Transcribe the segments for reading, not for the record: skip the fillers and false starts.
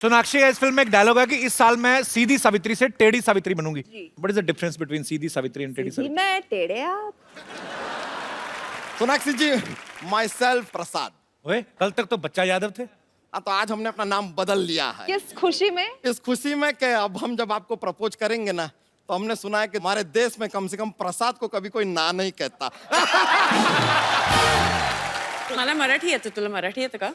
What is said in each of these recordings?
सोनाक्षी का इस फिल्म में एक डायलॉग है कि इस साल मैं सीधी सावित्री से टेढ़ी सावित्री बनूंगी। What is the difference between सीधी सावित्री एंड टेढ़ी सावित्री? मैं टेढ़े आप। Sonakshi ji, myself Prasad. ओए, कल तक तो बच्चा यादव थे। तो आज हमने अपना नाम बदल लिया है। किस खुशी में? इस खुशी में कि अब हम जब आपको प्रपोज करेंगे ना, तो हमने सुना है कि हमारे देश में कम से कम प्रसाद को कभी कोई ना नहीं कहता। मला मराठी येतं, तुला मराठी येतं का?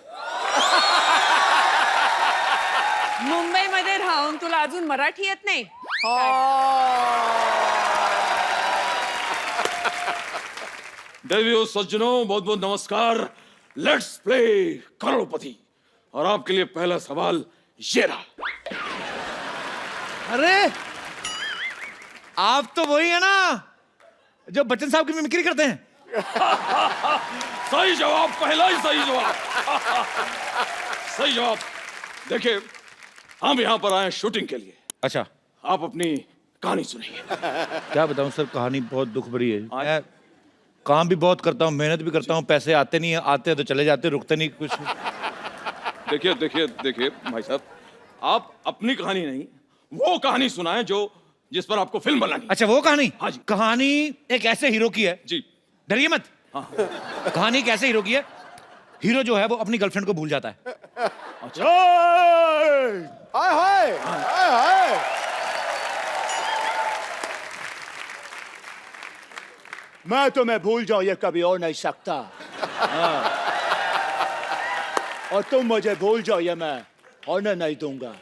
मुंबईमध्ये राहून तुला अजून मराठी येत नाही? देवियों सज्जनों, बहुत बहुत नमस्कार। लेट्स प्ले करोड़पति। और आपके लिए पहला सवाल ये रहा। अरे, आप तो वही है ना जो बच्चन साहब की मिमिक्री करते हैं। सही जवाब, पहला ही सही जवाब। सही जवाब। देखिए, हम यहाँ पर आए हैं शूटिंग के लिए। अच्छा, आप अपनी कहानी सुनिए। क्या बताऊं सर, कहानी बहुत दुख भरी है। मैं काम भी बहुत करता हूँ, मेहनत भी करता हूँ, पैसे आते नहीं है, आते हैं तो चले जाते, रुकते नहीं कुछ। देखिए देखिए देखिए भाई साहब, आप अपनी कहानी नहीं, वो कहानी सुनाएं जो जिस पर आपको फिल्म बनानी है। अच्छा, वो कहानी? हाँ जी। कहानी एक ऐसे हीरो की है। जी। डरिए मत। हाँ। कहानी एक ऐसे हीरो की है, हीरो जो है वो अपनी गर्लफ्रेंड को भूल जाता है। हाय हाय हाय हाय। मैं तुम्हें भूल जाऊं ये कभी हो नहीं सकता। और तुम मुझे भूल जाओ ये मैं होने नहीं दूंगा।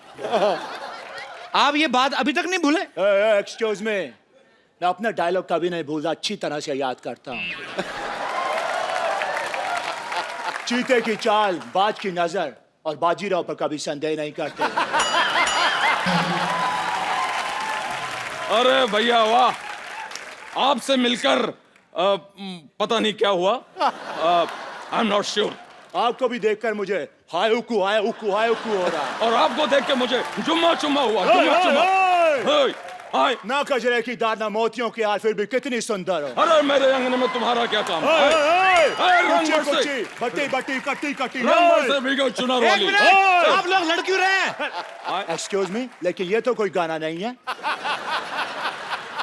आप ये बात अभी तक नहीं भूले? एक्सक्यूज मी, मैं अपने डायलॉग कभी नहीं भूलता, अच्छी तरह से याद करता हूं। चीते की चाल, बाज की नजर और बाजीराव पर कभी संदेह नहीं करते। अरे भैया वाह, आपसे मिलकर पता नहीं क्या हुआ। I am not sure. आपको भी देखकर मुझे हाय उकू हाय उकू हाय उकू हो रहा है। और आपको देख के मुझे जुम्मा चुम्मा हुआ, जुम्मा चुम्मा। हाय, ना कजरे की दार ना मोतियों की हार, फिर भी कितनी सुंदर हो। अरे मेरे अंगने में तुम्हारा क्या काम? बट्टी बट्टी कट्टी कट्टी से भीगो चुनर एक वाली। मिनट, आप लोग लड़ क्यों रहे हैं? एक्सक्यूज मी, लेकिन ये तो कोई गाना नहीं है।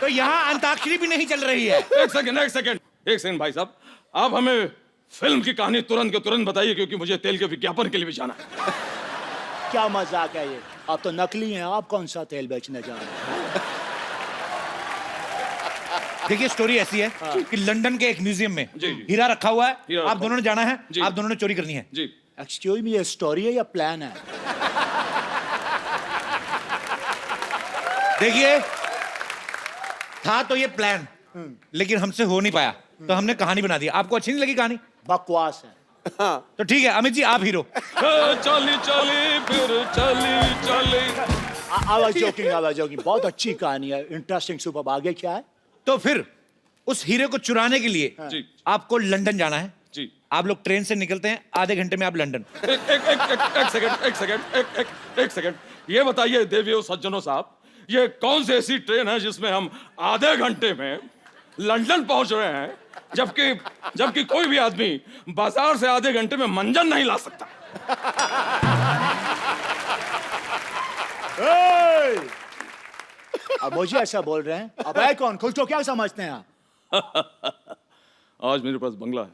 तो यहाँ अंताक्षरी भी नहीं चल रही है। एक सेकंड भाई साहब, आप हमें फिल्म की कहानी तुरंत के तुरंत बताइए, क्योंकि मुझे तेल के विज्ञापन के लिए भी जाना है। क्या मजाक है ये? आप तो नकली हैं, आप कौन सा तेल बेचने जा रहे हैं? देखिए, स्टोरी ऐसी है कि लंदन के एक म्यूजियम में जी। हीरा रखा हुआ है। हीरा आप रखा दोनों ने जाना है, जी। आप दोनों ने चोरी करनी है। जी। एक्सक्यूज मी, ये स्टोरी है या प्लान है? देखिए, था तो ये प्लान, लेकिन हमसे हो नहीं पाया, तो हमने कहानी बना दी। आपको अच्छी नहीं लगी कहानी? बकवास है। तो ठीक है, अमित जी आप हीरो। चली चली फिर चली चली। आवाज जोकिंग, बहुत अच्छी कहानी है, इंटरेस्टिंग, सुपर। आगे क्या है? तो फिर उस हीरे को चुराने के लिए जी। आपको लंदन जाना है। जी। आप लोग ट्रेन से निकलते हैं, आधे घंटे में आप लंदन। एक सेकंड, ये बताइए देवियों सज्जनों साहब, ये कौन सी ऐसी ट्रेन है जिसमें हम आधे घंटे में लंदन पहुंच रहे हैं, जबकि कोई भी आदमी बाजार से आधे घंटे में मंजन नहीं ला सकता? अब मुझे ऐसा बोल रहे हैं? अब है कौन? खुद को क्या समझते हैं आप? आज मेरे पास बंगला है,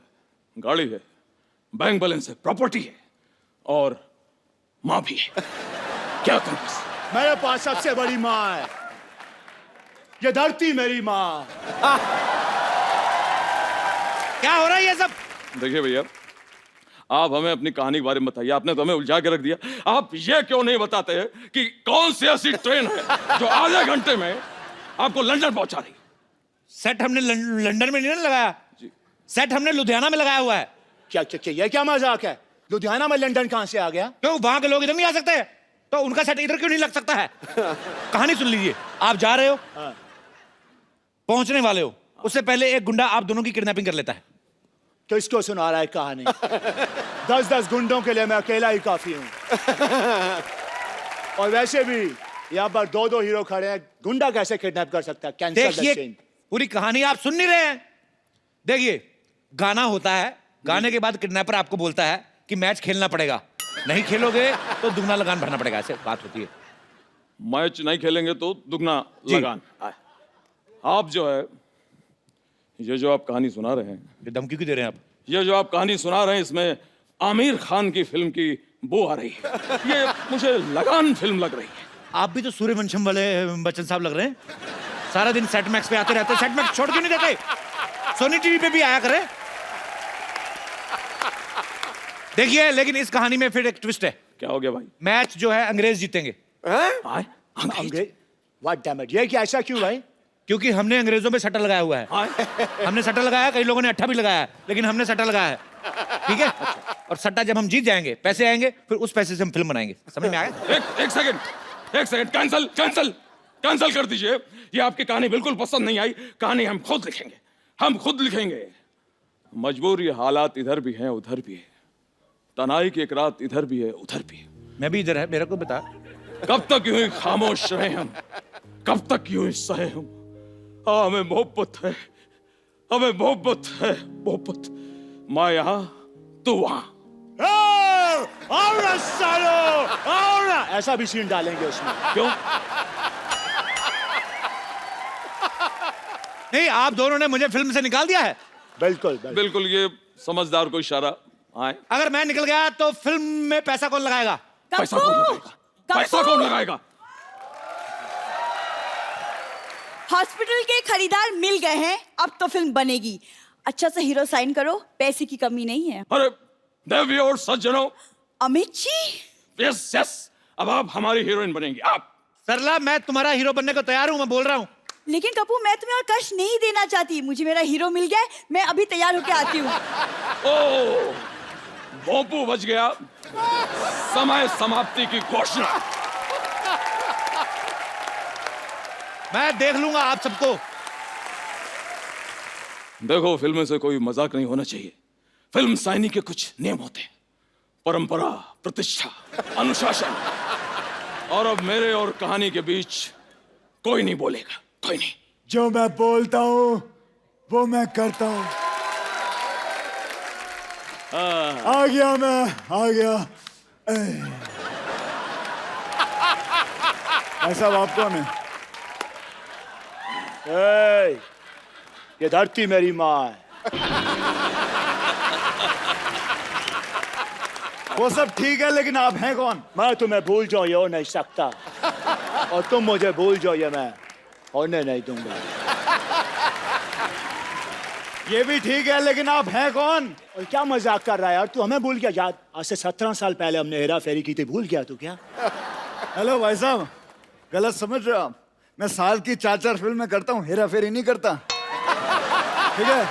गाड़ी है, बैंक बैलेंस है, प्रॉपर्टी है और माँ भी है। क्या तुम बस? मेरे पास सबसे बड़ी माँ है, ये धरती मेरी माँ। क्या हो रहा है ये सब? देखिए भैया, आप हमें अपनी कहानी के बारे में बताइए। आपने तो हमें उलझा के रख दिया। आप ये क्यों नहीं बताते हैं कि कौन सी ऐसी ट्रेन है जो आधे घंटे में आपको लंदन पहुंचा रही? सेट हमने लंदन में नहीं ना लगाया जी। सेट हमने लुधियाना में लगाया हुआ है। क्या ये क्या मजाक है? लुधियाना में लंदन कहां से आ गया? क्यों, वहां के लोग इधर नहीं आ सकते? तो उनका सेट इधर क्यों नहीं लग सकता है? कहानी सुन लीजिए। आप जा रहे हो, पहुंचने वाले हो, उससे पहले एक गुंडा आप दोनों की किडनैपिंग कर लेता है। किसको सुना रहा है कहानी? 10-10 गुंडों के लिए मैं अकेला ही काफी हूं। और वैसे भी यहाँ पर 2-2 हीरो खड़े हैं, गुंडा कैसे किडनैप कर सकता है? कैंसल द देखिए, सीन। पूरी कहानी आप सुन नहीं रहे हैं। देखिए, गाना होता है, गाने के बाद किडनैपर आपको बोलता है कि मैच खेलना पड़ेगा। नहीं खेलोगे तो दुगना लगान भरना पड़ेगा, ऐसे बात होती है। मैच नहीं खेलेंगे तो दुगना जी। लगान। आप जो है, ये जो आप कहानी सुना रहे हैं, ये धमकी क्यों दे रहे हैं आप? ये जो आप कहानी सुना रहे हैं, इसमें आमिर खान की फिल्म की बू आ रही है। ये मुझे लगान फिल्म लग रही है। आप भी तो सूर्यवंशम वाले बच्चन साहब लग रहे हैं। सारा दिन सेट मैक्स पे आते रहते, सेट मैक्स छोड़ क्यों नहीं देते? सोनी टीवी पे भी आया करे। देखिए, लेकिन इस कहानी में फिर एक ट्विस्ट है। क्या हो गया भाई? मैच जो है अंग्रेज जीतेंगे, आए? अंग्रेज? व्हाट डैम इट, ये क्या, ऐसा क्यों भाई? क्योंकि हमने अंग्रेजों पे सट्टा लगाया हुआ है। आए? हमने सट्टा लगाया, कई लोगों ने अट्ठा भी लगाया है, लेकिन हमने सट्टा लगाया है, ठीक है? और सट्टा जब हम जीत जाएंगे, पैसे आएंगे, फिर उस पैसे से हम फिल्म बनाएंगे। समझ में आया? एक सेकंड, कैंसल कर दीजिए। ये आपकी कहानी बिल्कुल पसंद नहीं आई। कहानी हम खुद लिखेंगे। मजबूरी हालात इधर भी हैं उधर भी है, तनाई की एक रात इधर भी है उधर भी है। मैं भी इधर है, मेरे को बता। कब तक यूं ही खामोश रहे हम, कब तक यूं ही सहे हम? हमें मोहब्बत है, मोहब्बत। मैं यहाँ, तू वहां। और सालो, और ऐसा भी सीन डालेंगे उसमें। क्यों? नहीं, आप दोनों ने मुझे फिल्म से निकाल दिया है। बिल्कुल बिल्कुल। बिल्कुल, ये समझदार को इशारा। आए? अगर मैं निकल गया तो फिल्म में पैसा कौन लगाएगा? पैसा कौन लगाएगा? हॉस्पिटल के खरीदार मिल गए हैं, अब तो फिल्म बनेगी। अच्छा सा हीरो साइन करो, पैसे की कमी नहीं है। अरे देवी और सज्जनों, अमित जी, यस, अब आप हमारी हीरोइन बनेंगी। आप। सरला, मैं तुम्हारा हीरो बनने को तैयार हूं, मैं बोल रहा हूं। लेकिन कपूर, मैं तुम्हें और कष्ट नहीं देना चाहती। मुझे मेरा हीरो मिल गया है, मैं अभी तैयार होके आती हूँ। ओ, भोंपू बज गया। समय समाप्ति की घोषणा। मैं देख लूंगा आप सबको। देखो, फिल्म से कोई मजाक नहीं होना चाहिए। फिल्म साइनी के कुछ नियम होते हैं, परंपरा, प्रतिष्ठा, अनुशासन। और अब मेरे और कहानी के बीच कोई नहीं बोलेगा, कोई नहीं। जो मैं बोलता हूँ वो मैं करता हूँ। आ गया। ऐसा बाप कौन है? ए, ये धरती मेरी माँ है। वो सब ठीक है, लेकिन आप हैं कौन? मैं तुम्हें भूल जाऊं ये हो नहीं सकता, और तुम मुझे भूल जाओ ये मैं होने नहीं दूंगा। ये भी ठीक है, लेकिन आप हैं कौन? और क्या मजाक कर रहा है यार तू? हमें भूल गया? याद, आज से 17 साल पहले हमने हेरा फेरी की थी, भूल गया तू क्या? हेलो भाई साहब, गलत समझ रहे हो आप। मैं साल की 4 फिल्में करता हूँ, हेरा फेरी नहीं करता, ठीक है?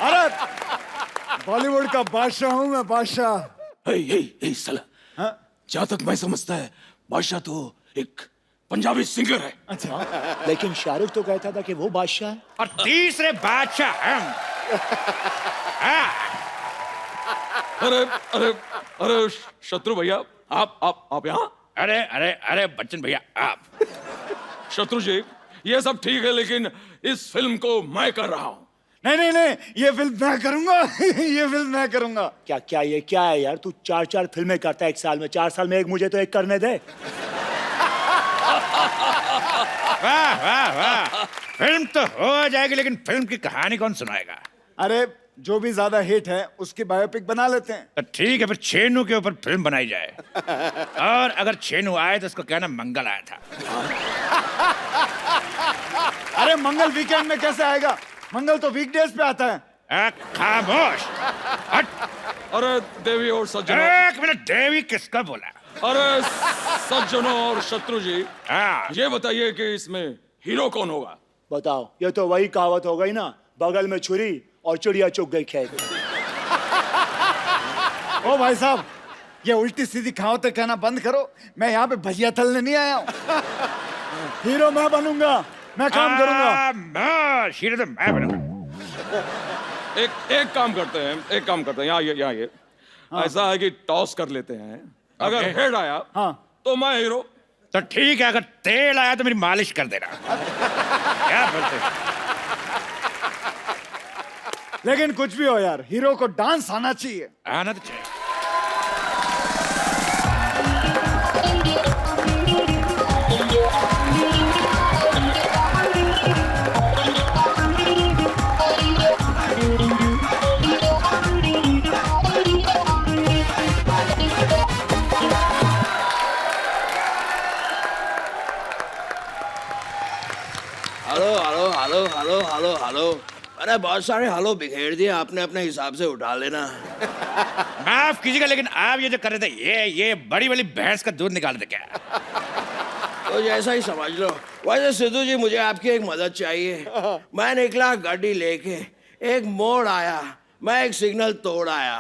अरे बॉलीवुड का बादशाह हूँ मैं, बादशाह। हे साला, हाँ? जहां तक मैं समझता है, बादशाह तो एक पंजाबी सिंगर है। अच्छा, लेकिन शाहरुख तो कहता था कि वो बादशाह है। और तीसरे बादशाह हम। अरे शत्रु भैया, आप यहाँ? अरे बच्चन भैया, आप। शत्रु जी, ये सब ठीक है, लेकिन इस फिल्म को मैं कर रहा हूँ। नहीं, ये फिल्म मैं करूंगा। ये फिल्म मैं करूंगा। क्या ये क्या है यार? तू 4 फिल्में करता है एक साल में, 4 साल में एक मुझे तो एक करने दे। वाह। फिल्म तो हो जाएगी, लेकिन फिल्म की कहानी कौन सुनाएगा? अरे जो भी ज्यादा हिट है उसकी बायोपिक बना लेते हैं। तो ठीक है, फिर छेनू के ऊपर फिल्म बनाई जाए। और अगर छेनू आए तो उसको कहना मंगल आया था। अरे मंगल वीकेंड में कैसे आएगा? मंगल तो वीकडेज पे आता है। खामोश। हट। अरे देवी और सज्जनों, एक मिनट, देवी किसका बोला? अरे सज्जनों और शत्रु जी, हाँ, ये बताइए कि इसमें हीरो कौन होगा? बताओ, ये तो वही कहावत हो गई ना, बगल में छुरी और चिड़िया चुग गई खेत। ओ भाई साहब, ये उल्टी सीधी कहावतें कहना बंद करो। मैं यहाँ पे भजिया तलने नहीं आया हूँ। हीरो मैं बनूंगा, मैं काम करूंगा। हीरो तो मैं बनूंगा। एक काम करते हैं, यहाँ ये ऐसा है कि टॉस कर लेते हैं। अगर हेड आया हाँ, तो मैं हीरो। तो ठीक है, अगर तेल आया तो मेरी मालिश कर देना। क्या बोलते हैं? लेकिन कुछ भी हो यार, हीरो को डांस आना चाहिए। आना तो चाहिए। हेलो। अरे बहुत सारे हेलो बिखेर दिए आपने, अपने हिसाब से उठा लेना। माफ कीजिएगा लेकिन आप ये जो कर रहे थे ये बड़ी वाली भैंस का दूध निकाल दे क्या? तो जैसा ही समझ लो। वैसे सिद्धू जी मुझे आपकी एक मदद चाहिए। मैं निकला गाड़ी लेके, एक मोड़ आया, मैं एक सिग्नल तोड़ आया,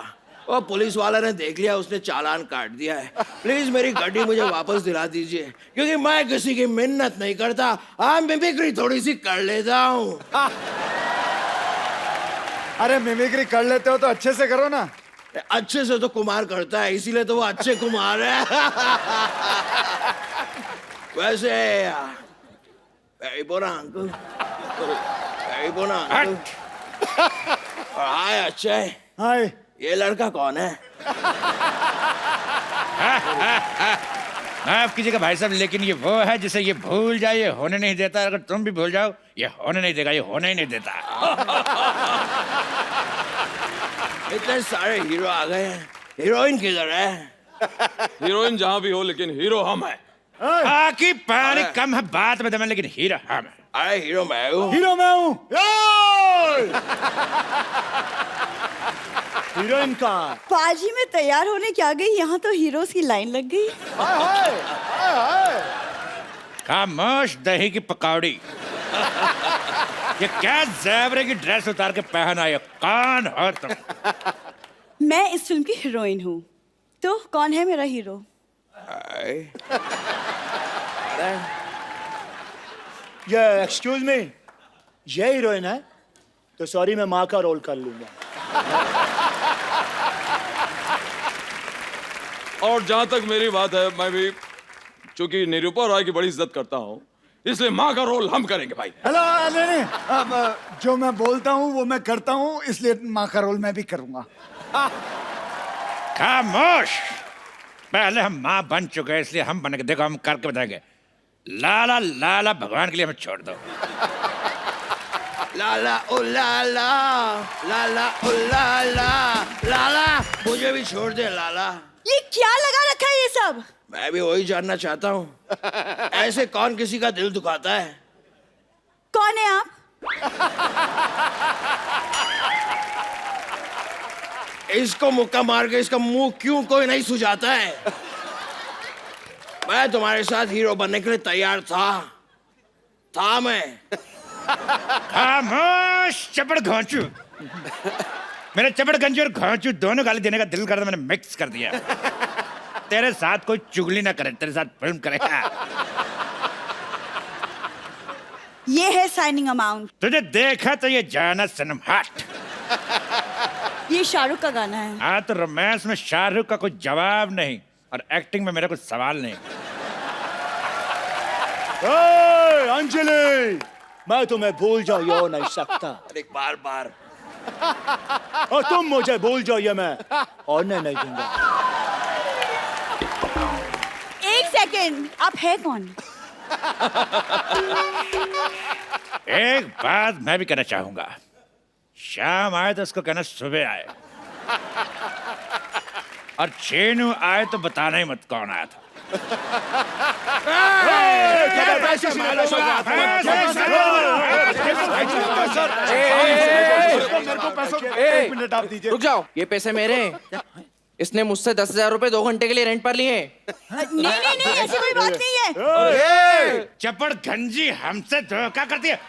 वो पुलिस वाले ने देख लिया, उसने चालान काट दिया है। प्लीज मेरी गाड़ी मुझे वापस दिला दीजिए, क्योंकि मैं किसी की मिन्नत नहीं करता, हाँ मिमिक्री थोड़ी सी कर लेता हूँ। अरे मिमिक्री कर लेते हो तो अच्छे से करो ना। अच्छे से तो कुमार करता है, इसीलिए तो वो अच्छे कुमार है। वैसे very bona uncle, very bona uncle। और हाय अक्षय, हाय। ये लड़का कौन है? माफ कीजिएगा भाई साहब लेकिन ये वो है जिसे ये भूल जाए ये होने नहीं देता, अगर तुम भी भूल जाओ ये होने नहीं देगा, ये होने ही नहीं देता। इतने सारे हीरो आ गए हैं, हीरोइन किधर है? हीरोइन जहां भी हो लेकिन हीरो हम हैं। बाकी पानी कम है बात में दम है, लेकिन हीरो हम है। अरे हीरो मैं हूँ। हीरो मैं हूँ। हीरोइन कहाँ? पाजी में तैयार होने क्या गई, यहाँ तो हीरोज की लाइन लग गई। खामोश दही की पकौड़ी। ये क्या ज़ेबरे की ड्रेस उतार के पहन आए, कौन हो तुम? मैं इस फिल्म की हीरोइन हूँ, तो कौन है मेरा हीरो? ये एक्सक्यूज मी, ये हीरोइन है? तो सॉरी मैं माँ का रोल कर लूंगा। और जहां तक मेरी बात है, मैं भी चूंकि निरूपा राय की बड़ी इज्जत करता हूँ, इसलिए माँ का रोल हम करेंगे भाई। हेलो नहीं नहीं, अब जो मैं बोलता हूँ वो मैं करता हूँ, इसलिए माँ का रोल मैं भी करूँगा। खामोश, पहले हम माँ बन चुके हैं इसलिए हम बनेंगे, देखो हम करके बताएंगे। लाला लाला भगवान के लिए हमें छोड़ दो। लाला ओ लाला, लाला ओ लाला, लाला मुझे भी छोड़ दे लाला। ये क्या लगा रखा है ये सब? मैं भी वही जानना चाहता हूँ, ऐसे कौन किसी का दिल दुखाता है? कौन है आप? इसको मुक्का मार के इसका मुंह क्यों कोई नहीं सुझाता है? मैं तुम्हारे साथ हीरो बनने के लिए तैयार था मैं। खामोश चपड़ घोंचू। मेरे चपड़ गंजी और घोंचू दोनों गाली देने का दिल करता, मैंने मिक्स कर दिया। तेरे साथ कोई चुगली ना करे, तेरे साथ फिल्म करेगा। ये है साइनिंग अमाउंट। तुझे देखा तो ये जाना सनम हट। ये शाहरुख का गाना है। हाँ तो रोमांस में शाहरुख का कोई जवाब नहीं और एक्टिंग में मेरा कोई सवाल नहीं। अंजलि, मैं तुम्हें भूल जाओ ये हो नहीं सकता, अरे बार बार और तुम मुझे भूल जाओ ये मैं होने नहीं दूंगा। एक सेकेंड, आप है कौन? एक बात मैं भी कहना चाहूंगा, शाम आए तो उसको कहना सुबह आए, और चेनू आए तो बताना ही मत कौन आया था। एक मिनट आप दीजिए। रुक जाओ, ये पैसे मेरे हैं। इसने मुझसे 10,000 रुपए 2 घंटे के लिए रेंट पर लिए। नहीं नहीं नहीं, ऐसी कोई बात नहीं है। चपड़ गंजी हमसे धोखा करती है।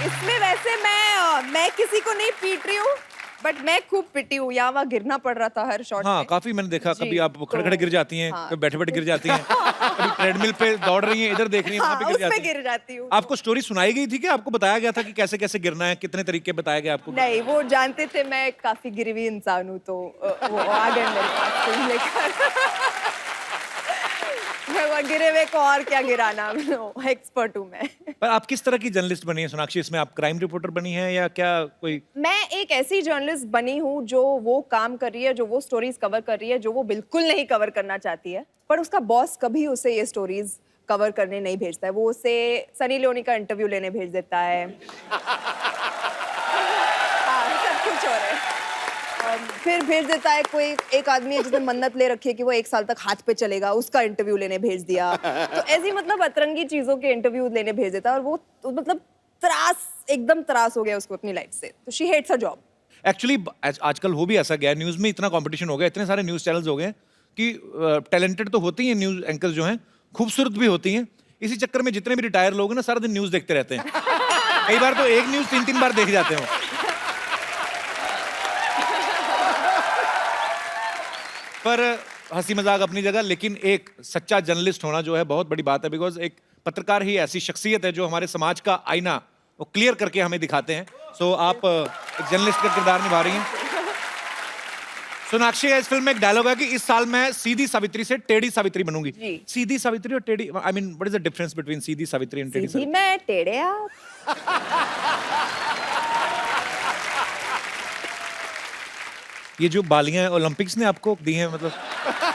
इसमें वैसे मैं किसी को नहीं पीट रही हूँ, बट मैं खूब पिटी हूँ। यहाँ वहाँ गिरना पड़ रहा था हर शॉट हाँ में। काफी मैंने देखा, जी, कभी आप खड़े खड़े गिर जाती हैं, हाँ। कभी बैठे बैठे गिर जाती हैं, कभी ट्रेडमिल पे दौड़ रही हैं, इधर देख रही हैं, वहाँ पे हाँ, गिर उसमें जाती हैं। गिर जाती हूँ। आपको स्टोरी सुनाई गई थी कि आपको बताया गया था कि कैसे कैसे गिरना है, कितने तरीके बताए गए आपको? नहीं, वो जानते थे मैं काफी गिरी हुई इंसान हूँ, तो वो आ गए मेरे पास फिल्म लेकर। मैं वो गिरे हुए को और क्या गिराना, एक्सपर्ट हूँ मैं। पर आप किस तरह की जर्नलिस्ट बनी है सोनाक्षी? इसमें आप क्राइम रिपोर्टर बनी है या क्या कोई? मैं एक ऐसी जर्नलिस्ट बनी हूँ जो वो काम कर रही है, जो वो स्टोरीज कवर कर रही है जो वो बिल्कुल नहीं कवर करना चाहती है, पर उसका बॉस कभी उसे ये स्टोरीज कवर करने नहीं भेजता है। वो उसे सनी लियोनी का इंटरव्यू लेने भेज देता है। हाँ, सब कुछ हो रहा है। फिर भेज देता है। कोई एक आदमी है जिसने मन्नत ले रखी है कि वो 1 साल तक हाथ पे चलेगा, उसका इंटरव्यू लेने भेज दिया। तो ऐसी मतलब अतरंगी चीजों के इंटरव्यू लेने भेज देता है, और वो तो मतलब एकदम त्रास हो गया उसको अपनी लाइफ से। तो she hates her job. Actually आजकल हो भी ऐसा गया, न्यूज में इतना कंपटीशन हो गया, इतने सारे न्यूज चैनल्स हो गए कि टैलेंटेड तो होती हैं न्यूज एंकर्स जो हैं, खूबसूरत भी होती हैं। इसी चक्कर में जितने भी रिटायर लोग हैं ना, सारा दिन न्यूज देखते रहते हैं। कई बार तो एक न्यूज 3-3 बार देख जाते हो। पर हंसी मजाक अपनी जगह, लेकिन एक सच्चा जर्नलिस्ट होना जो है बहुत बड़ी बात है। बिकॉज एक पत्रकार ही ऐसी शख्सियत है जो हमारे समाज का आईना वो क्लियर करके हमें दिखाते हैं। सो आप एक जर्नलिस्ट का किरदार निभा रही हैं। सोनाक्षी का इस फिल्म में एक डायलॉग है कि इस साल मैं सीधी सावित्री से टेढ़ी सावित्री बनूंगी। सीधी सावित्री और टेढ़ी, I mean what is the difference between सीधी सावित्री एंड टेढ़ी सावित्री? मैं टेढ़े आप। ये जो बालियां ओलंपिक्स ने आपको दी हैं, मतलब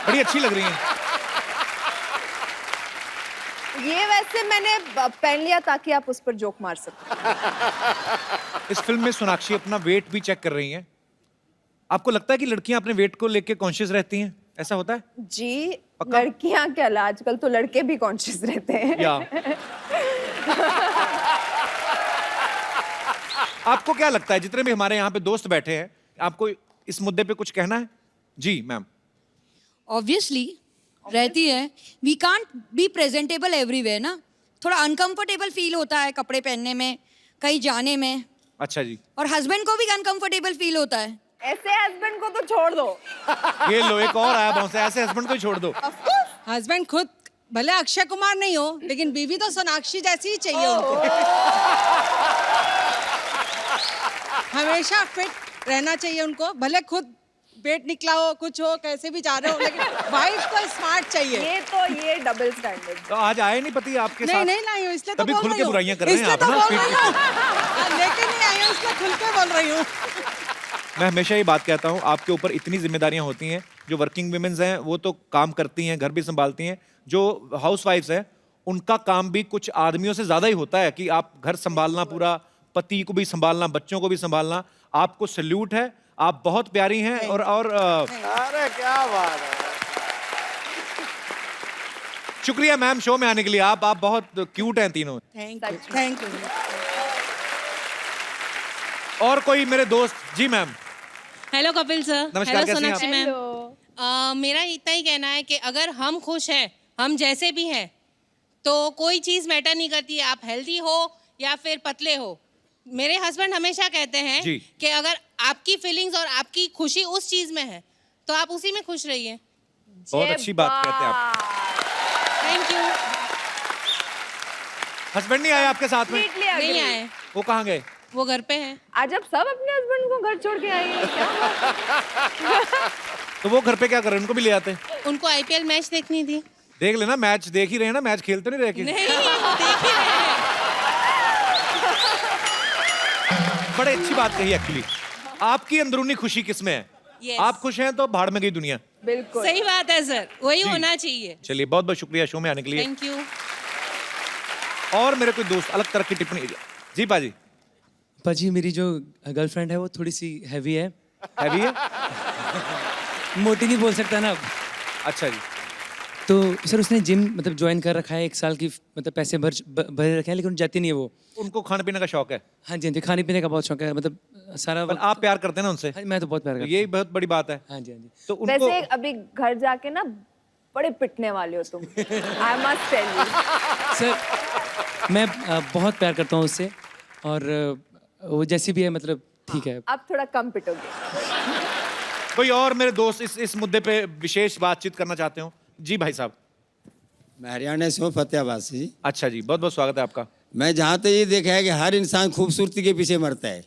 बड़ी अच्छी लग रही हैं। ये वैसे मैंने पहन लिया ताकि आप उस पर जोक मार सको। इस फिल्म में सोनाक्षी अपना वेट भी चेक कर रही हैं। आपको लगता है कि लड़कियां अपने वेट को लेके कॉन्शियस रहती हैं? ऐसा होता है? जी, लड़कियां क्या, आजकल तो लड़के भी कॉन्शियस रहते हैं। या आपको क्या लगता है, जितने भी हमारे यहाँ पे दोस्त बैठे हैं, आपको इस मुद्दे पे कुछ कहना है? जी मैम। ऑब्वियसली रहती है। We can't be presentable everywhere ना, थोड़ा अनकंफर्टेबल फील होता है कपड़े पहनने में, कहीं जाने में। अच्छा जी। और हस्बैंड को भी अनकंफर्टेबल फील होता है। ऐसे हस्बैंड को तो छोड़ दो। ये लो एक और आया बॉस, ऐसे हस्बैंड को ही छोड़ दो। हस्बैंड खुद भले अक्षय कुमार नहीं हो, लेकिन बीवी तो सोनाक्षी जैसी ही चाहिए उनको। हमेशा फिट रहना चाहिए उनको, भले खुद पेट निकला हो, कुछ हो, कैसे भी जा रहे हो, लेकिन वाइफ को स्मार्ट चाहिए। ये डबल स्टैंडर्ड। तो आज आए नहीं पति आपके साथ? नहीं लाई हूँ, इसलिए तो तभी बोल खुल रही के हूँ। बुराइयां कर रहे हैं इसलिए आप तो ना, बोल पीठ रही हूँ। लेके नहीं आई हूँ, इसलिए खुल के बोल रही हूँ। मैं हमेशा ये बात कहता हूँ, आपके ऊपर इतनी जिम्मेदारियां होती हैं। जो वर्किंग वुमेन्स हैं वो तो काम करती हैं, घर भी संभालती हैं। जो हाउसवाइफ्स हैं उनका काम भी कुछ आदमियों से ज्यादा ही होता है कि आप घर संभालना, पूरा पति को भी संभालना, बच्चों को भी संभालना। आपको सैल्यूट है, आप बहुत प्यारी हैं। और अरे क्या बात है। शुक्रिया मैम शो में आने के लिए। आप बहुत क्यूट हैं तीनों। Thank you. और कोई मेरे दोस्त? जी मैम। Hello Kapil sir. नमस्कार, हेलो कैसी हैं सोनाक्षी मैम। मेरा इतना ही कहना है कि अगर हम खुश हैं, हम जैसे भी हैं, तो कोई चीज़ मैटर नहीं करती है, आप हेल्दी हो या फिर पतले हो। मेरे हस्बैंड हमेशा कहते हैं कि अगर आपकी फीलिंग्स और आपकी खुशी उस चीज़ में है तो आप उसी में खुश रहिए। बहुत अच्छी बात कहते हैं आप। Thank you. हस्बैंड नहीं आए आपके साथ में? नहीं आए, वो कहाँ गए? वो घर पे हैं। आज आप सब अपने हस्बैंड को घर छोड़ के आएंगे क्या? तो वो घर पे क्या कर रहे हैं? उनको भी ले आते। उनको आईपीएल मैच देखनी थी। देख लेना, मैच देख ही रहे हैं ना, मैच खेलते नहीं रहे? नहीं, वो देख ही रहे हैं। बड़े अच्छी बात कही एक्चुअली। आपकी अंदरूनी खुशी किसमें है? Yes. आप खुश हैं तो भाड़ में गई दुनिया। बिल्कुल सही बात है सर, वही होना चाहिए। चलिए बहुत बहुत शुक्रिया शो में आने के लिए। Thank you. और मेरे कोई दोस्त अलग तरह की टिप्पणी? जी पाजी। पाजी मेरी जो गर्लफ्रेंड है वो थोड़ी सी हैवी है। हैवी है? मोटी नहीं बोल सकता ना। अच्छा जी। तो सर उसने जिम मतलब ज्वाइन कर रखा है, 1 साल की मतलब पैसे भरे रखे हैं, लेकिन जाती नहीं है वो। उनको खाने पीने का शौक है? हाँ जी, हाँ जी, खाने पीने का बहुत शौक है, मतलब सारा। आप प्यार करते हैं ना उनसे? हाँ, मैं तो बहुत प्यार करता हूँ। यही बहुत बड़ी बात है। हाँ जी, हाँ जी। तो उनको वैसे अभी घर जाके ना बड़े पिटने वाले हो तुम। I must tell you. Sir मैं बहुत प्यार करता हूँ उससे, और वो जैसी भी है मतलब ठीक है। अब थोड़ा कम पिटोगे। कोई और मेरे दोस्त इस मुद्दे पे विशेष बातचीत करना चाहते हो? जी भाई साहब। मैं हरियाणा से हूँ, फतेहाबाद से जी। अच्छा जी, बहुत बहुत स्वागत है आपका। मैं जहाँ तक ये देखा है कि हर इंसान खूबसूरती के पीछे मरता है,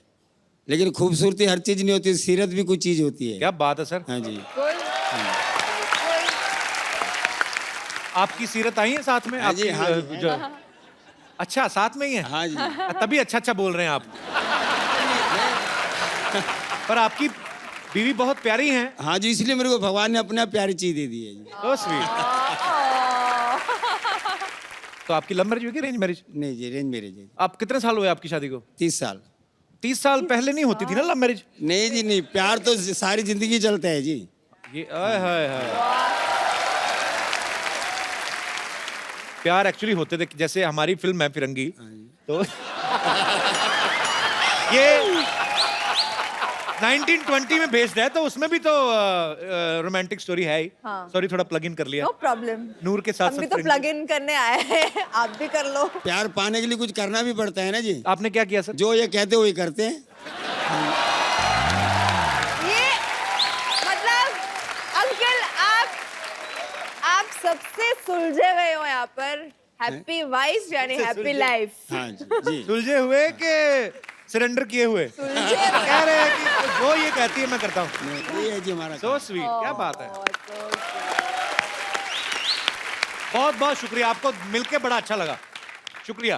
लेकिन खूबसूरती हर चीज नहीं होती, सीरत भी कुछ चीज होती है। क्या बात है सर। हाँ जी। आपकी सीरत आई है साथ में? हाँ जी, आपकी, हाँ जी। जो- अच्छा साथ में ही है? हाँ जी। तभी अच्छा अच्छा बोल रहे हैं आप। पर आपकी बीवी बहुत प्यारी हैं। हाँ जी, इसलिए मेरे को भगवान ने अपना प्यारी चीज दे दी है जी। So sweet। तो आपकी लव मैरिज हुई कि अरेंज मैरिज? नहीं जी, अरेंज मैरिज है। आप कितने साल हुए आपकी शादी को? 30 साल। 30 साल पहले नहीं होती थी ना लव मैरिज? नहीं जी नहीं, प्यार तो सारी जिंदगी चलता है जी। ये आय हाय हाय। प्यार एक्चुअली होते थे, जैसे हमारी फिल्म है फिरंगी, तो ये 1920 में बेस्ड है, तो उसमें भी तो रोमांटिक स्टोरी है ही। हाँ। सॉरी, थोड़ा प्लग इन कर लिया। नो प्रॉब्लम, नूर के साथ हम भी साथ तो प्लग इन करने आए हैं, आप भी कर लो। प्यार पाने के लिए कुछ करना भी पड़ता है ना जी। आपने क्या किया सर? जो ये कहते वही करते हैं। ये मतलब अंकल आप सबसे सुलझे हुए हो यहाँ पर। हैप्पी वाइफ यानी हैप्पी लाइफ। हाँ जी। सुलझे हुए के सरेंडर किए हुए? सुलझे कह रहे हैं कि जो ये कहती है मैं करता हूँ। ये है जी हमारा। सो स्वीट, क्या बात है। बहुत बहुत शुक्रिया, आपको मिलके बड़ा अच्छा लगा। शुक्रिया।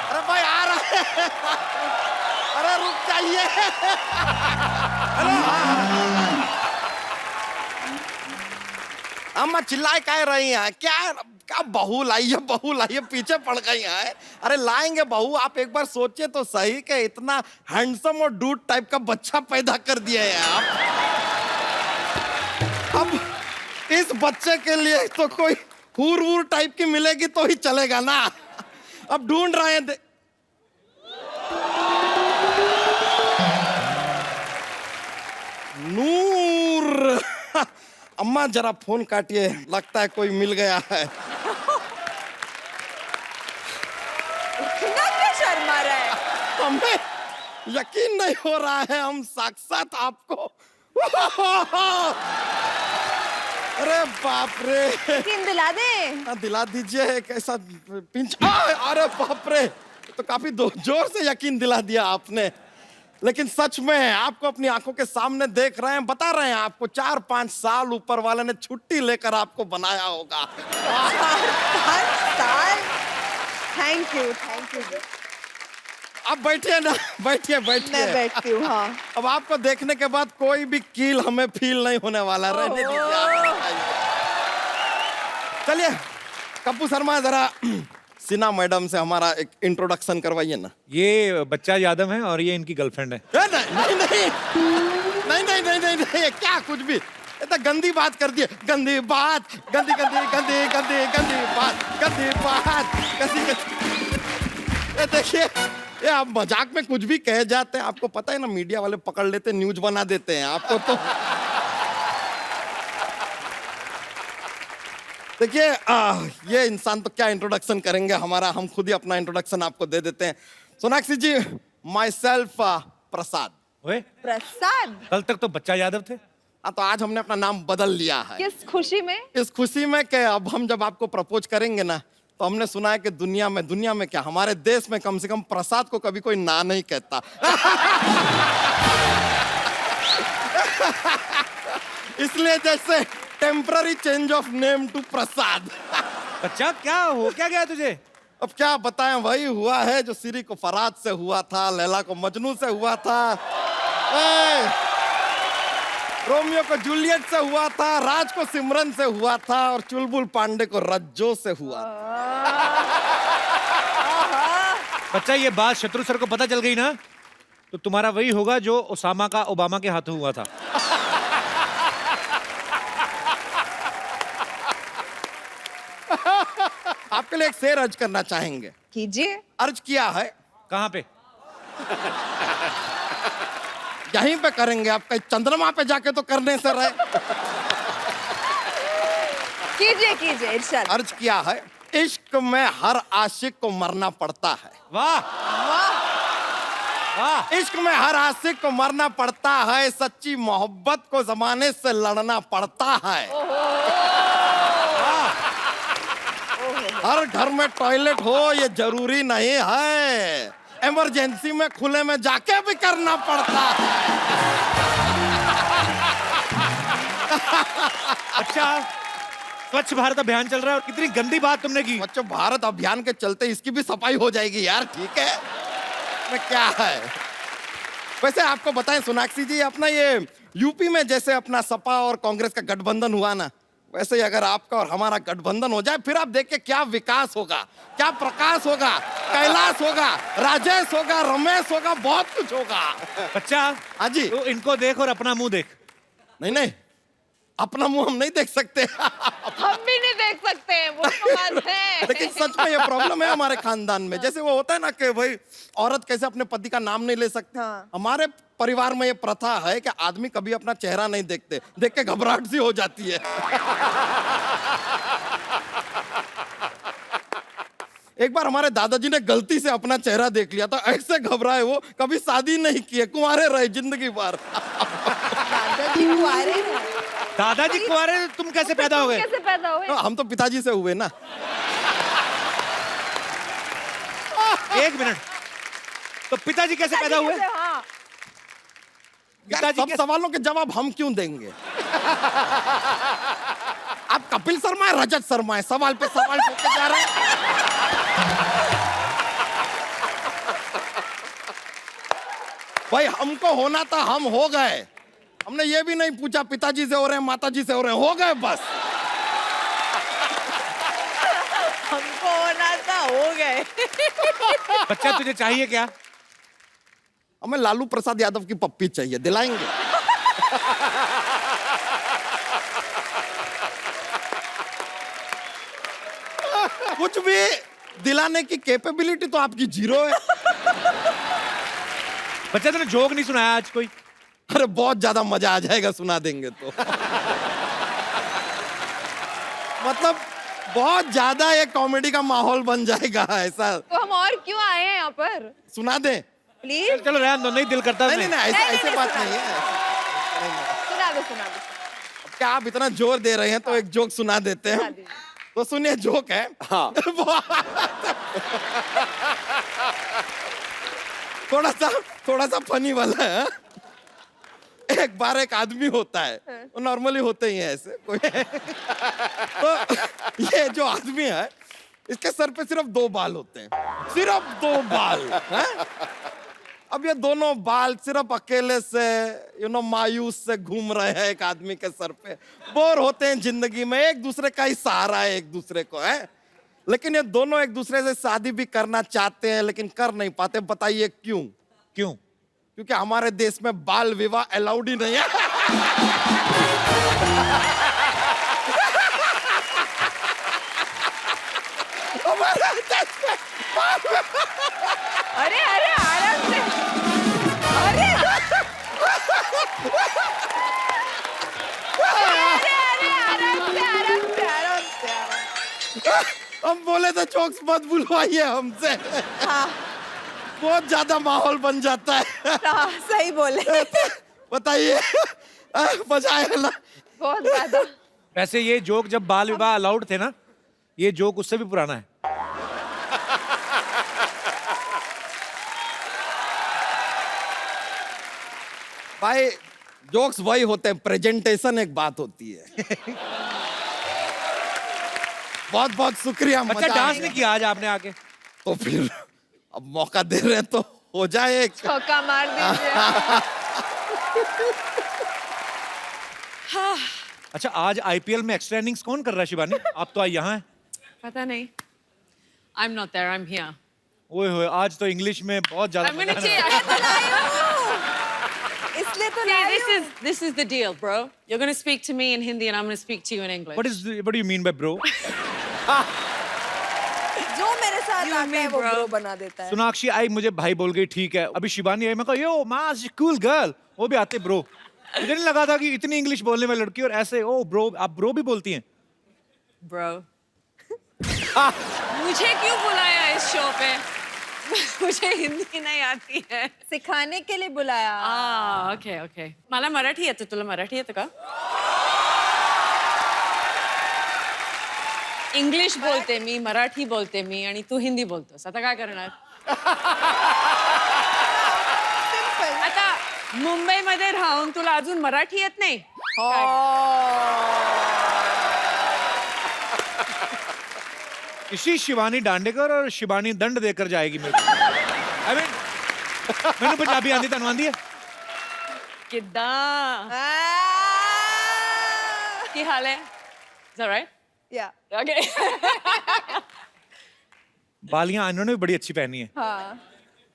अरे भाई आ रहा है। अरे रुक जाइए। अम्मा चिल्लाए कह रही हैं क्या? क्या बहू लाइए, बहू लाइए, पीछे पड़ गई हैं। अरे लाएंगे बहू, आप एक बार सोचिए तो सही कि इतना हैंडसम और डूड टाइप का बच्चा पैदा कर दिया है आप। अब इस बच्चे के लिए तो कोई हूर वूर टाइप की मिलेगी तो ही चलेगा ना। अब ढूंढ रहे हैं। नूर। अम्मा जरा फोन काटिए, लगता है कोई मिल गया है। इतना क्या शर्मा रहा है? हमें यकीन नहीं हो रहा है, हम साक्षात आपको। अरे बाप रे। यकीन दिला दे। दिला दीजिए, कैसा पिंच। अरे बाप रे, तो काफी जोर से यकीन दिला दिया आपने। लेकिन सच में आपको अपनी आंखों के सामने देख रहे हैं, बता रहे हैं आपको 4-5 साल ऊपर वाले ने छुट्टी लेकर आपको बनाया होगा। 4-5 साल। Thank you. अब बैठिए ना, बैठिए। मैं बैठती हूँ। हाँ। अब आपको देखने के बाद कोई भी कील हमें फील नहीं होने वाला। रहने दीजिए आप। चलिए कप्पू शर्मा, जरा सिन्हा मैडम से हमारा एक इंट्रोडक्शन करवाइए ना। ये बच्चा यादव है और ये इनकी गर्लफ्रेंड है। नहीं, क्या कुछ भी, ये तो गंदी बात कर दी है। गंदी बात, गंदी बात। ये देखिए, ये आप मजाक में कुछ भी कह जाते हैं, आपको पता है ना, मीडिया वाले पकड़ लेते, न्यूज बना देते हैं आपको तो। देखिए ये इंसान तो क्या इंट्रोडक्शन करेंगे हमारा, हम खुद ही अपना इंट्रोडक्शन आपको दे देते हैं। Sonakshi ji, myself Prasad. ओए, प्रसाद? कल तक तो बच्चा यादव थे। तो आज हमने अपना नाम बदल लिया है। किस खुशी में? इस खुशी में कि अब हम जब आपको प्रपोज करेंगे ना, तो हमने सुना है कि दुनिया में क्या, हमारे देश में कम से कम प्रसाद को कभी कोई ना नहीं कहता। इसलिए जैसे temporary change of name to Prasad. बच्चा क्या हो क्या गया तुझे? अब क्या बताएं, वही हुआ है जो सिरी को फराद से हुआ था, लैला को मजनू से हुआ था, रोमियो को जूलियट से हुआ था, राज को सिमरन से हुआ था, और चुलबुल पांडे को रज्जो से हुआ था। बच्चा, ये बात शत्रु सर को पता चल गई ना, तो तुम्हारा वही होगा जो ओसामा का ओबामा के हाथों हुआ था। आपके लिए एक शेर अर्ज करना चाहेंगे? कीजिए। अर्ज किया है। कहाँ पे? यहीं पे करेंगे, आप कहीं चंद्रमा पे जाके तो करने से रहे। कीजिए इरशाद। अर्ज किया है, इश्क में हर आशिक को मरना पड़ता है। वाह वाह। इश्क में हर आशिक को मरना पड़ता है, सच्ची मोहब्बत को जमाने से लड़ना पड़ता है। हर घर में टॉयलेट हो ये जरूरी नहीं है, इमरजेंसी में खुले में जाके भी करना पड़ता है। अच्छा, स्वच्छ भारत अभियान चल रहा है और कितनी गंदी बात तुमने की। स्वच्छ भारत अभियान के चलते इसकी भी सफाई हो जाएगी यार, ठीक है? में क्या है? वैसे आपको बताएं सोनाक्षी जी, अपना ये यूपी में जैसे अपना सपा और कांग्रेस का गठबंधन हुआ ना, वैसे ही अगर आपका और हमारा गठबंधन हो जाए, फिर आप देखिए क्या विकास होगा, क्या प्रकाश होगा, कैलाश होगा, राजेश होगा, रमेश होगा, बहुत कुछ होगा। बच्चा, हाँ जी। तो इनको देख और अपना मुंह देख। नहीं नहीं, अपना मुंह हम नहीं देख सकते। हम भी नहीं देख सकते, वो तो बात है। लेकिन सच में ये प्रॉब्लम है हमारे खानदान में। जैसे वो होता है ना कि भाई औरत कैसे अपने पति का नाम नहीं ले सकती, हाँ। हमारे परिवार में ये प्रथा है कि आदमी कभी अपना चेहरा नहीं देखते, देख के घबराहट सी हो जाती है। एक बार हमारे दादाजी ने गलती से अपना चेहरा देख लिया था, ऐसे घबराए वो, कभी शादी नहीं किए, कुंवारे रहे जिंदगी भर। दादाजी कुंवारे हैं। दादाजी कुंवारे, तुम कैसे पैदा हो गए? कैसे पैदा हुए? हम तो पिताजी से हुए ना। एक मिनट, तो पिताजी कैसे पैदा हुए? हाँ। यार, पिताजी सब कैसे- सवालों के जवाब हम क्यों देंगे? आप कपिल शर्मा है, रजत शर्मा है, सवाल पे सवाल पूछते जा रहे हैं। भाई हमको होना था, हम हो गए। हमने ये भी नहीं पूछा पिताजी से हो रहे हैं, माताजी से हो रहे हैं, हो गए बस। हमको होना था, हो गए। बच्चा तुझे चाहिए क्या? हमें लालू प्रसाद यादव की पप्पी चाहिए, दिलाएंगे? कुछ भी दिलाने की कैपेबिलिटी तो आपकी जीरो है। बच्चा तूने जोक नहीं सुनाया आज कोई? अरे बहुत ज्यादा मजा आ जाएगा सुना देंगे तो। मतलब बहुत ज्यादा ये कॉमेडी का माहौल बन जाएगा ऐसा। तो हम और क्यों आए हैं यहाँ पर? सुना दे। प्लीज। चलो रहने दो, नहीं दिल करता। नहीं नहीं ऐसे नहीं, ऐसे नहीं, बात सुना नहीं है। सुना दो, सुना दो। क्या आप इतना जोर दे रहे हैं तो एक जोक सुना देते सुना हैं। दीजिए। तो सुनिए, जोक है। हाँ। थोड़ा सा फनी वाला है। एक बार एक आदमी होता है, वो नॉर्मली होते ही है ऐसे कोई। तो ये जो आदमी है, इसके सर पे सिर्फ 2 बाल होते हैं, सिर्फ 2 बाल हैं? अब ये दोनों बाल सिर्फ अकेले से मायूस से घूम रहे हैं एक आदमी के सर पे, बोर होते हैं जिंदगी में, एक दूसरे का ही सहारा है एक दूसरे को, है। लेकिन ये दोनों एक दूसरे से शादी भी करना चाहते हैं लेकिन कर नहीं पाते। बताइए क्यों? क्यों? क्योंकि हमारे देश में बाल विवाह अलाउड ही नहीं है। हमारे देश में अरे अरे आराम से। अरे अरे अरे आराम से, आराम से, आराम से, आराम से। हम बोले तो जोक्स मत बुलवाइए हमसे। हाँ। बहुत ज्यादा माहौल बन जाता है। हाँ, सही बोले। बताइए, मजा आया ना? बहुत ज्यादा। वैसे ये जोक जब बाल विवाह अलाउड थे ना, ये जोक उससे भी पुराना है। भाई जोक्स वही होते हैं, प्रेजेंटेशन एक बात होती है। बहुत बहुत शुक्रिया। बच्चा मजा डांस आया। नहीं किया आज आपने आके? तो फिर अब मौका दे रहे हैं तो हो जाए एक। चौका मार दीजिए। अच्छा, आज आईपीएल में एक्स्ट्रा इनिंग्स कौन कर रहा है शिवानी? आप तो आज यहाँ हैं। पता नहीं। I'm not there. I'm here. ओए होए, आज तो इंग्लिश में बहुत ज्यादा I'm gonna मजा आ रहा है। इसलिए तो See, this is the deal, bro. You're gonna speak to me in Hindi and I'm gonna speak to you in English. What do you mean by bro? जो मेरे साथ आता है वो ब्रो बना देता है। सोनाक्षी आई, मुझे भाई बोल गई, ठीक है। अभी शिवानी आई, मैं कहा यो मास कूल गर्ल, वो भी आते ब्रो। मुझे नहीं लगा था कि इतनी इंग्लिश बोलने वाली लड़की और ऐसे ओ ब्रो, आप ब्रो भी बोलती हैं? Bro. मुझे क्यों बुलाया इस शो पे? मुझे हिंदी नहीं आती है। सिखाने के लिए बुलाया। Okay okay. मला मराठी येतं, तुला मराठी येतं का? इंग्लिश बोलते मी, मराठी बोलते मी आणि तू हिंदी बोलतोस. आता काय करणार? आता मुंबईमध्ये राहून तुला अजून मराठी येत नाही? इसी शिवानी डांडेकर और शिवानी दंड देकर जाएगी मेरे को। I mean, मैंने पंजाबी आंदी तन आंदी है। किद्दां? ਕੀ ਹਾਲ ਹੈ? Is that right? Yeah. Okay. बालियां इन्होंने भी बड़ी अच्छी पहनी है। हाँ।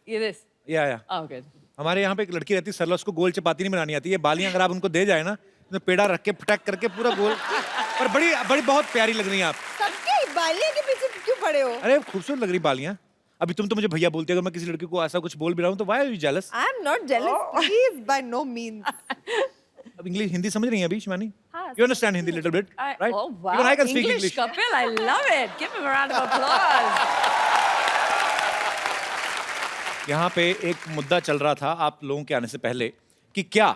You this? या Oh, good. हमारे यहाँ पे एक लड़की रहती है सरला, उसको गोल चपाती नहीं बनानी आती है। बालियां अगर आप उनको दे जाए ना तो पेड़ा रख के फटक करके पूरा गोल, पर बड़ी बड़ी बहुत प्यारी लग रही हैं आप। सबके बालियां के पीछे क्यों पड़े हो? अरे खूबसूरत लग रही बालियां। अभी तुम तो मुझे भैया बोलते हो, अगर मैं किसी लड़की को ऐसा कुछ बोल भी रहा हूँ तो why are you jealous? I am not jealous. Please, by no means. अब इंग्लिश हिंदी समझ रही हैं अभी शिवानी? हाँ, You understand Hindi little bit, right? Oh, wow. Even I can speak English, English. Kapil, I love it. Give him a round of applause. यहाँ पे एक मुद्दा चल रहा था आप लोगों के आने से पहले कि क्या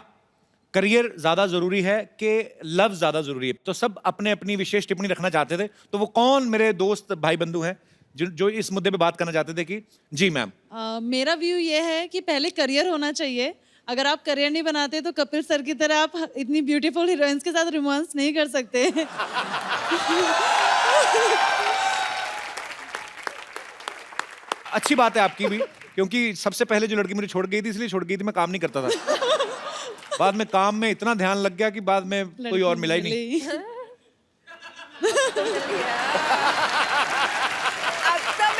करियर ज्यादा जरूरी है कि लव ज्यादा जरूरी है। तो सब अपने अपनी विशेष टिप्पणी रखना चाहते थे। तो वो कौन मेरे दोस्त भाई बंधु हैं जो इस मुद्दे पे बात करना चाहते थे कि जी मैम? मेरा व्यू ये है कि पहले करियर होना चाहिए। अगर आप करियर नहीं बनाते तो कपिल सर की तरह आप इतनी ब्यूटीफुल हीरोइंस के साथ रोमांस नहीं कर सकते। अच्छी बात है आपकी भी, क्योंकि सबसे पहले जो लड़की मुझे छोड़ गई थी इसलिए छोड़ गई थी, मैं काम नहीं करता था। बाद में काम में इतना ध्यान लग गया कि बाद में कोई और मिला ही नहीं। अब तो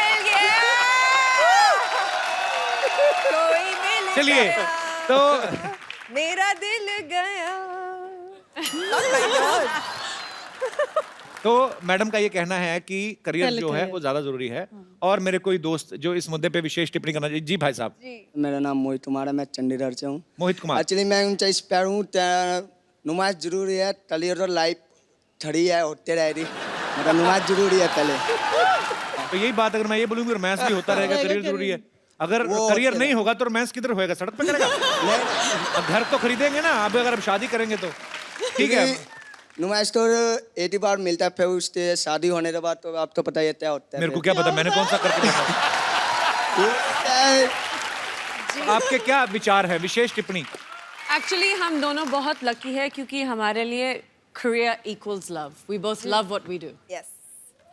मिल गया। कोई मिल चलिए गया। तो मेरा दिल गया। तो मैडम का ये कहना है कि करियर जो है वो ज्यादा जरूरी है। और मेरे कोई दोस्त जो इस मुद्दे पे विशेष टिप्पणी करना चाहिए। जी भाई साहब। मेरा नाम मोहित कुमार है, मैं चंडीगढ़ से हूँ। मोहित कुमार। एक्चुअली मैं उनसे इंस्पायर हूँ, नुमाइश जरूरी है, करियर और लाइफ खड़ी है होते रह रही, मतलब नुमाइश जरूरी है पहले। तो यही बात अगर मैं ये बोलूँ रोमांस भी होता रहेगा, करियर जरूरी है। अगर करियर नहीं होगा तो रोमांस किधर होएगा? सड़क पे करेगा? घर तो खरीदेंगे ना, अब अगर शादी करेंगे तो ठीक है। नुमाइश तो 80 बार मिलता है, फिर उसके शादी होने के बाद तो आप तो पता ही क्या होता है। मेरे को क्या पता, मैंने कौन सा करके देखा? आपके क्या विचार है? विशेष टिप्पणी। Actually, हम दोनों बहुत लकी है क्योंकि हमारे लिए career equals love. We both love what we do. Yes.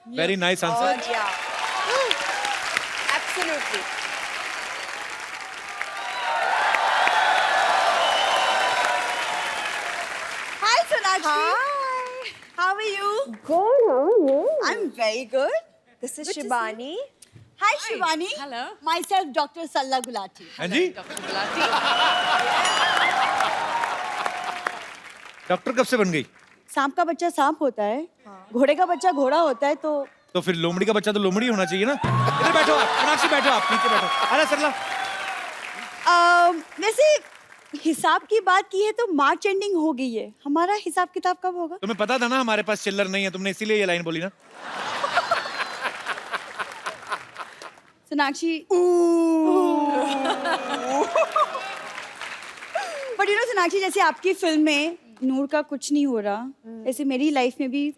Very nice answer. और yeah. Absolutely. Hi, Sonakshi. Hi. How are you? Good. How are you? I'm very good. This is Good to see Shivani. Hi, Shivani. Hello. Myself, Dr. Salla Gulati. हाँ जी। Doctor कब से बन गई? सांप का बच्चा सांप होता है, घोड़े का बच्चा घोड़ा होता है, तो फिर लोमड़ी का बच्चा तो लोमड़ी होना चाहिए ना। इधर बैठो आप, मीनाक्षी बैठो आप, नीचे बैठो। अरे सरला। वैसे हिसाब की बात की है तो मार्च एंडिंग हो गई है, हमारा हिसाब किताब कब होगा? तुम्हें पता था ना हमारे पास चिल्लर नहीं है, तुमने इसीलिए ये लाइन बोली ना। Sonakshi but you know Sonakshi, जैसे आपकी फिल्म में नूर का कुछ नहीं हो रहा, ऐसे मेरी लाइफ में भी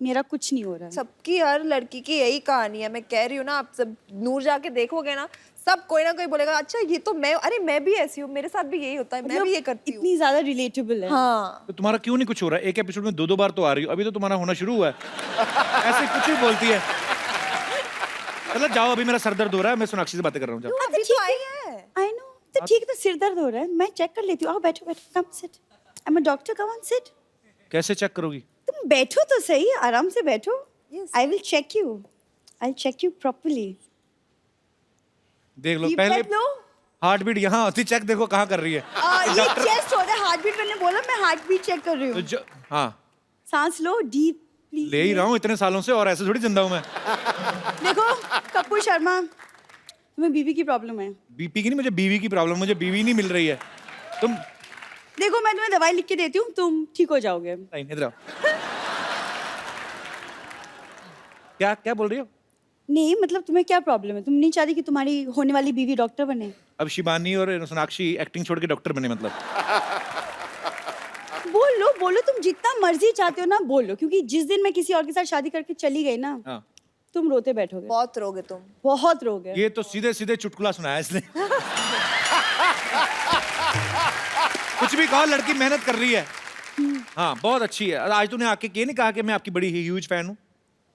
मेरा कुछ नहीं हो रहा है। सबकी हर लड़की की यही कहानी है। मैं कह रही हूँ ना, आप सब नूर जाके देखोगे ना, सब कोई ना कोई बोलेगा अच्छा ये तो मैं, अरे मैं भी ऐसी हूँ, मेरे साथ भी यही होता है, मैं भी ये करती हूँ। इतनी ज्यादा रिलेटेबल है। हाँ। तो तुम्हारा क्यों नहीं कुछ हो रहा है? एक एपिसोड में 2-2 बार तो आ रही हो, अभी तो तुम्हारा होना शुरू हुआ है। ऐसे कुछ भी बोलती है। मतलब जाओ, अभी मेरा सर दर्द हो रहा है, मैं सोनाक्षी से बातें कर रहा हूँ। जाओ। अभी तो आई है। आई नो, तो ठीक है, तो सिर दर्द हो रहा है, मैं चेक कर लेती हूँ। आओ बैठो बैठो, come sit, I am a doctor, come on sit. कैसे चेक करोगी? तुम बैठो तो सही, आराम से बैठो। I will check you, I will check you properly. देख लो पहले हार्ट बीट यहाँ होती, चेक देखो कहाँ कर रही है। ये चेस्ट होता है, हार्ट बीट मैंने बोला, मैं हार्ट बीट चेक कर रही हूँ। हाँ, सांस लो डीप, प्लीज। ले ही रहा हूँ इतने सालों से, और ऐसे थोड़ी जिंदा हूँ मैं। देखो कपूर शर्मा, तुम्हें बीवी की प्रॉब्लम है। बीपी की नहीं, मुझे बीवी की प्रॉब्लम, मुझे बीवी नहीं मिल रही है। तुम देखो, मैं तुम्हें दवाई लिख के देती हूँ, तुम ठीक हो जाओगे। नहीं, इधर आओ। क्या क्या बोल रही हो? नहीं मतलब तुम्हें क्या प्रॉब्लम है? तुम नहीं चाहती कि तुम्हारी होने वाली बीवी डॉक्टर बने? अब शिवानी और सोनाक्षी एक्टिंग छोड़ के डॉक्टर बने मतलब? बोलो बोलो, तुम जितना मर्जी चाहते हो ना बोलो, क्योंकि जिस दिन मैं किसी और के साथ शादी करके चली गई ना, हाँ। तुम रोते बैठोगे। बहुत रोगे तुम, बहुत रोगे। ये तो सीधे सीधे चुटकुला सुनाया इसने। कुछ भी कहो, लड़की मेहनत कर रही है। हाँ, बहुत अच्छी है। आज तूने आके ये नहीं कहा कि मैं आपकी बड़ी ह्यूज फैन हूँ?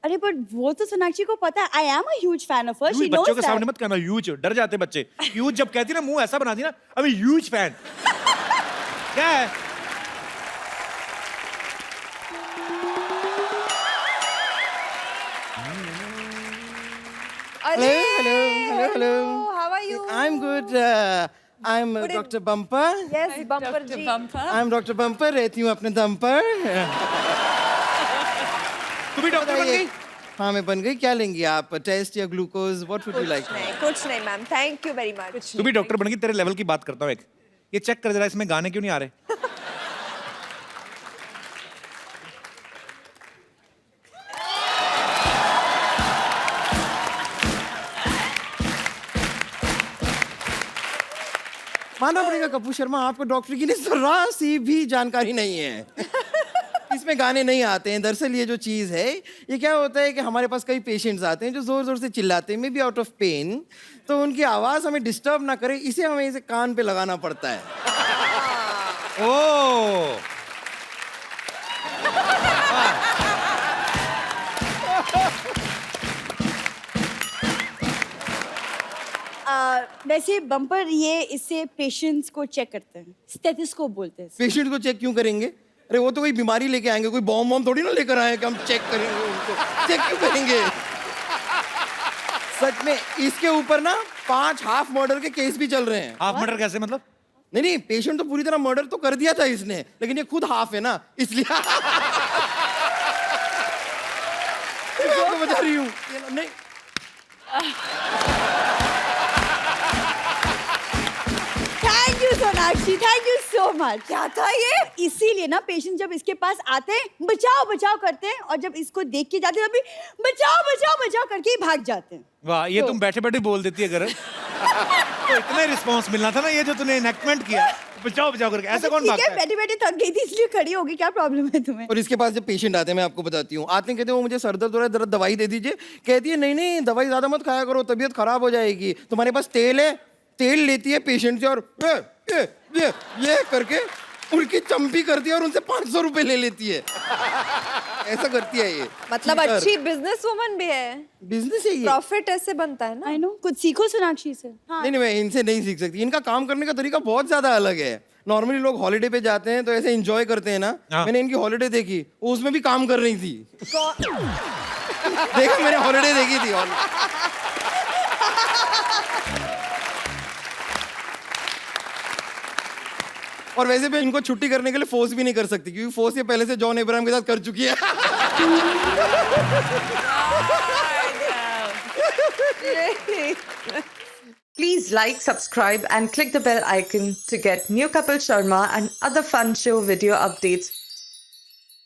अरे पर वो तो सोनाक्षी को पता है, आई am a huge fan of her, she nose बच्चों के दैट। सामने मत कहना ह्यूज, डर जाते बच्चे। ह्यूज जब कहती ना, मुंह ऐसा बना दी ना, अभी ह्यूज फैन। क्या है? अरे, hello. How are you? I'm good. I'm Dr. Bumper. Yes, Bumper ji. I'm Dr. Bumper. रहती हूँ अपने दम पर. तू भी डॉक्टर बन गई? हाँ मैं बन गई. क्या लेंगी आप? टेस्ट या glucose? What would you like? कुछ नहीं ma'am. Thank you very much. तू भी डॉक्टर बन गई. तेरे लेवल की बात करता हूँ एक. ये चेक कर जरा इसमें गाने क्यों नहीं आ रहे? मानना पड़ेगा कपूर शर्मा, आपको डॉक्टर की जरा सी भी जानकारी नहीं है. इसमें गाने नहीं आते हैं. दरअसल ये जो चीज़ है, ये क्या होता है कि हमारे पास कई पेशेंट्स आते हैं जो ज़ोर ज़ोर से चिल्लाते हैं, maybe out of pain, तो उनकी आवाज़ हमें डिस्टर्ब ना करे, इसे हमें इसे कान पे लगाना पड़ता है. ओह वैसे बम्पर ये इससे पेशेंट्स को चेक करते हैं. स्टेथोस्कोप बोलते हैं. पेशेंट को चेक क्यों करेंगे? अरे वो तो कोई बीमारी लेके आएंगे, कोई बॉम्ब वॉम्ब थोड़ी ना लेकर आए कि हम चेक करेंगे उनको. चेक क्यों करेंगे? सच में इसके ऊपर ना 5 हाफ मर्डर के केस भी चल रहे हैं. हाफ मर्डर कैसे मतलब? नहीं, पेशेंट तो पूरी तरह मर्डर तो कर दिया था इसने, लेकिन ये खुद हाफ है ना, इसलिए मैं आपको बता रही हूँ. नहीं thank you Sonakshi, thank you so much. क्या था ये? इसीलिए ना पेशेंट जब इसके पास आते हैं बचाओ बचाओ करते हैं, और जब इसको देख के जाते हैं तभी बचाओ बचाओ बचाओ करके ही भाग जाते हैं. वाह, ये तुम बैठे बैठे बोल देती है अगर तो इतना रिस्पांस मिलना था ना, ये जो तूने इनेक्टमेंट किया बचाओ बचाओ करके. ऐसे कौन भागता है? बैठे बैठे थक गई थी इसलिए खड़ी होगी. क्या प्रॉब्लम है तुम्हें? और इसके पास जब पेशेंट आते हैं, मैं आपको बताती हूँ, आते हैं कहते हैं वो मुझे सर दर्द हो रहा है, जरा दवाई दे दीजिए. कहती है नहीं नहीं दवाई ज्यादा मत खाया करो, तबीयत खराब हो जाएगी. तुम्हारे पास तेल है? तेल लेती है पेशेंट से और ये करके उनकी चंपी करती है और उनसे 500 रुपए ले लेती है. ऐसा करती है ये. मतलब अच्छी बिजनेस वुमन भी है. बिजनेस है ये. प्रॉफिट ऐसे बनता है ना. I know. कुछ सीखो सोनाक्षी से. नहीं मैं इनसे नहीं सीख सकती. इनका काम करने का तरीका बहुत ज्यादा अलग है. नॉर्मली लोग हॉलिडे पे जाते हैं तो ऐसे एंजॉय करते हैं ना. मैंने इनकी हॉलिडे देखी, वो उसमें भी काम कर रही थी. देखा, मैंने हॉलिडे देखी थी. और वैसे भी इनको छुट्टी करने के लिए फोर्स भी नहीं कर सकती, क्योंकि फोर्स ये पहले से जॉन अब्राहम के साथ कर चुकी है. Please like, subscribe and click the bell icon to get new Kapil Sharma and other fun show video updates